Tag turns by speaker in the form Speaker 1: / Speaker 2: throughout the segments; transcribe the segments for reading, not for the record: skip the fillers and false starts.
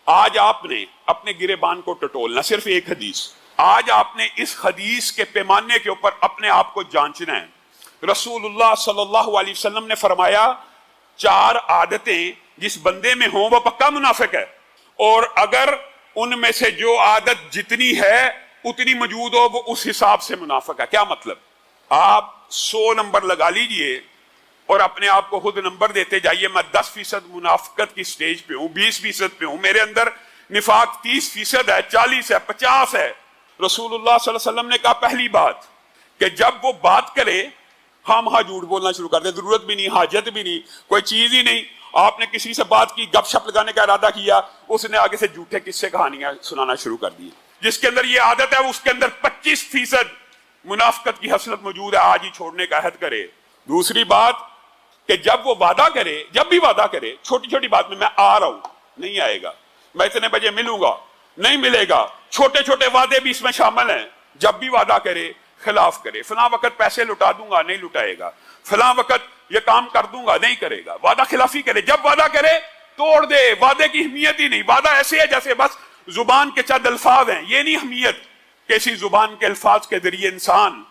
Speaker 1: آج آپ نے اپنے گریبان کو ٹٹولنا، صرف ایک حدیث، آج آپ نے اس حدیث کے پیمانے کے اوپر اپنے آپ کو جانچنا ہے۔ رسول اللہ صلی اللہ علیہ وسلم نے فرمایا 4 عادتیں جس بندے میں ہوں وہ پکا منافق ہے، اور اگر ان میں سے جو عادت جتنی ہے اتنی موجود ہو وہ اس حساب سے منافق ہے۔ کیا مطلب؟ آپ 100 نمبر لگا لیجئے اور اپنے آپ کو خود نمبر دیتے جائیے، میں 10% منافقت کی سٹیج پہ ہوں، 20% پہ ہوں، میرے اندر نفاق 30% ہے، 40 ہے، 50 ہے۔ رسول اللہ صلی اللہ علیہ وسلم نے کہا پہلی بات کہ جب وہ بات کرے ہم جھوٹ بولنا شروع کر دیں، ضرورت بھی نہیں، حاجت بھی نہیں، کوئی چیز ہی نہیں، آپ نے کسی سے بات کی، گپ شپ لگانے کا ارادہ کیا، اس نے آگے سے جھوٹے قصے کہانیاں سنانا شروع کر دی۔ جس کے اندر یہ عادت ہے اس کے اندر 25% منافقت کی خصلت موجود ہے، آج ہی چھوڑنے کا عہد کرے۔ دوسری بات کہ جب وہ وعدہ کرے، جب بھی وعدہ کرے، چھوٹی چھوٹی بات میں آ رہا ہوں، نہیں آئے گا، میں اتنے بجے ملوں گا، نہیں ملے گا، چھوٹے چھوٹے وعدے بھی اس میں شامل ہیں۔ جب بھی وعدہ کرے خلاف کرے، فلاں وقت پیسے لٹا دوں گا، نہیں لٹائے گا، فلاں وقت یہ کام کر دوں گا، نہیں کرے گا، وعدہ خلافی کرے، جب وعدہ کرے توڑ دے، وعدے کی اہمیت ہی نہیں، وعدہ ایسے ہے جیسے بس زبان کے چند الفاظ ہیں، یہ نہیں اہمیت کہ اسی زبان کے الفاظ کے ذریعے انسان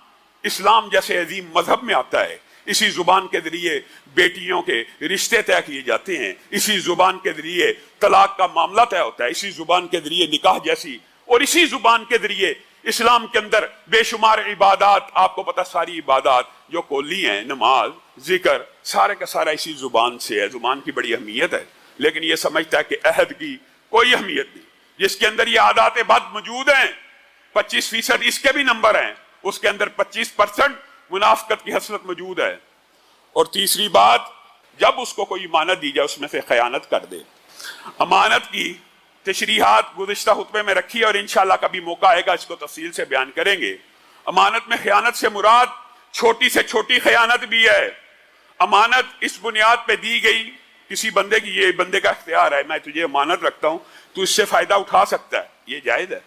Speaker 1: اسلام جیسے عظیم مذہب میں آتا ہے، اسی زبان کے ذریعے بیٹیوں کے رشتے طے کیے جاتے ہیں، اسی زبان کے ذریعے طلاق کا معاملہ طے ہوتا ہے، اسی زبان کے ذریعے نکاح جیسی، اور اسی زبان کے ذریعے اسلام کے اندر بے شمار عبادات، آپ کو پتہ ساری عبادات جو کلی ہیں، نماز، ذکر، سارے کا سارا اسی زبان سے ہے۔ زبان کی بڑی اہمیت ہے، لیکن یہ سمجھتا ہے کہ عہد کی کوئی اہمیت نہیں۔ جس کے اندر یہ عادات بد موجود ہیں، 25% اس کے بھی نمبر ہیں، اس کے اندر 25% منافقت کی خصلت موجود ہے۔ اور تیسری بات، جب اس کو کوئی امانت دی جائے اس میں سے خیانت کر دے۔ امانت کی تشریحات گزشتہ خطبے میں رکھی اور انشاءاللہ کبھی موقع آئے گا اس کو تفصیل سے بیان کریں گے۔ امانت میں خیانت سے مراد چھوٹی سے چھوٹی خیانت بھی ہے۔ امانت اس بنیاد پہ دی گئی کسی بندے کی، یہ بندے کا اختیار ہے، میں تجھے امانت رکھتا ہوں، تو اس سے فائدہ اٹھا سکتا ہے، یہ جائز ہے۔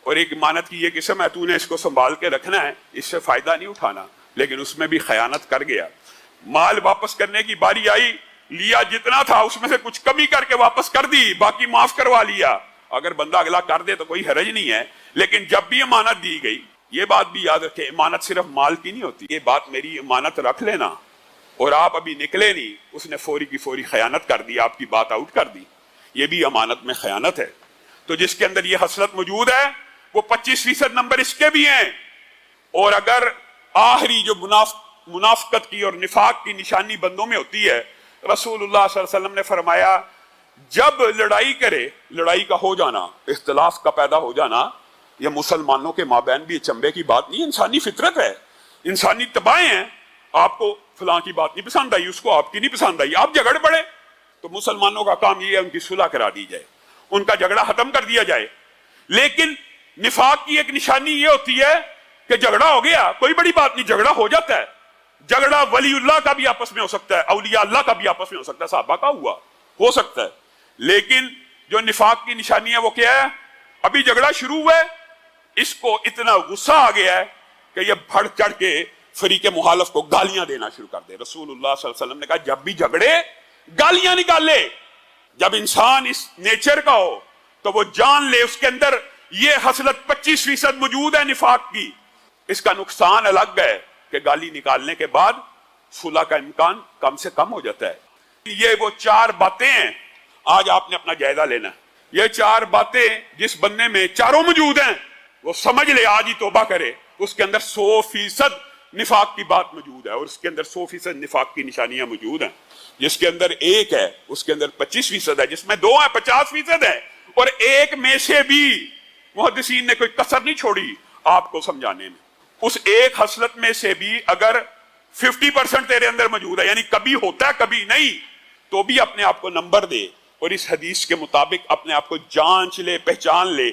Speaker 1: اور ایک امانت کی یہ قسم ہے تو نے اس کو سنبھال کے رکھنا ہے، اس سے فائدہ نہیں اٹھانا، لیکن اس میں بھی خیانت کر گیا۔ مال واپس کرنے کی باری آئی، لیا جتنا تھا اس میں سے کچھ کمی کر کے واپس کر دی، باقی معاف کروا لیا۔ اگر بندہ اگلا کر دے تو کوئی حرج نہیں ہے، لیکن جب بھی امانت دی گئی، یہ بات بھی یاد رکھیں، امانت صرف مال کی نہیں ہوتی، یہ بات میری امانت رکھ لینا اور آپ ابھی نکلے نہیں، اس نے فوری کی فوری خیانت کر دی، آپ کی بات آؤٹ کر دی، یہ بھی امانت میں خیانت ہے۔ تو جس کے اندر یہ خصلت موجود ہے وہ 25% نمبر اس کے بھی ہیں۔ اور اگر آخری جو منافقت کی اور نفاق کی نشانی بندوں میں ہوتی ہے، رسول اللہ صلی اللہ علیہ وسلم نے فرمایا جب لڑائی کرے، لڑائی کا ہو جانا، اختلاف کا پیدا ہو جانا، یہ مسلمانوں کے مابین بھی چمبے کی بات نہیں، انسانی فطرت ہے، انسانی طبائیں ہیں۔ آپ کو فلاں کی بات نہیں پسند آئی، اس کو آپ کی نہیں پسند آئی، آپ جھگڑ پڑے، تو مسلمانوں کا کام یہ ہے ان کی صلح کرا دی جائے، ان کا جھگڑا ختم کر دیا جائے۔ لیکن نفاق کی ایک نشانی یہ ہوتی ہے کہ جھگڑا ہو گیا، کوئی بڑی بات نہیں، جھگڑا ہو جاتا ہے، جھگڑا ولی اللہ کا بھی آپس میں ہو سکتا ہے، اولیاء اللہ کا بھی آپس میں ہو سکتا ہے، صحابہ کا ہو سکتا ہے، لیکن جو نفاق کی نشانی ہے وہ کیا ہے؟ ابھی جھگڑا شروع ہوا ہے، اس کو اتنا غصہ آ گیا ہے کہ یہ بڑھ چڑھ کے فریق مخالف کو گالیاں دینا شروع کر دے۔ رسول اللہ صلی اللہ علیہ وسلم نے کہا جب بھی جھگڑے گالیاں نکالے، جب انسان اس نیچر کا ہو تو وہ جان لے اس کے اندر یہ خصلت 25% موجود ہے نفاق کی۔ اس کا نقصان الگ ہے کہ گالی نکالنے کے بعد صلح کا امکان کم سے کم ہو جاتا ہے۔ یہ وہ 4 باتیں ہیں، آج آپ نے اپنا جائزہ لینا ہے۔ یہ 4 باتیں جس بندے میں چاروں موجود ہیں وہ سمجھ لے، آج ہی توبہ کرے، اس کے اندر 100% نفاق کی بات موجود ہے، اور اس کے اندر 100% نفاق کی نشانیاں موجود ہیں۔ جس کے اندر 1 ہے اس کے اندر 25% ہے، جس میں 2 ہے 50% ہے، اور 1 میں سے بھی محدثین نے کوئی کسر نہیں چھوڑی آپ کو سمجھانے میں۔ اس 1 خصلت میں سے بھی اگر 50% تیرے اندر موجود ہے، یعنی کبھی ہوتا ہے کبھی نہیں، تو بھی اپنے آپ کو نمبر دے اور اس حدیث کے مطابق اپنے آپ کو جانچ لے، پہچان لے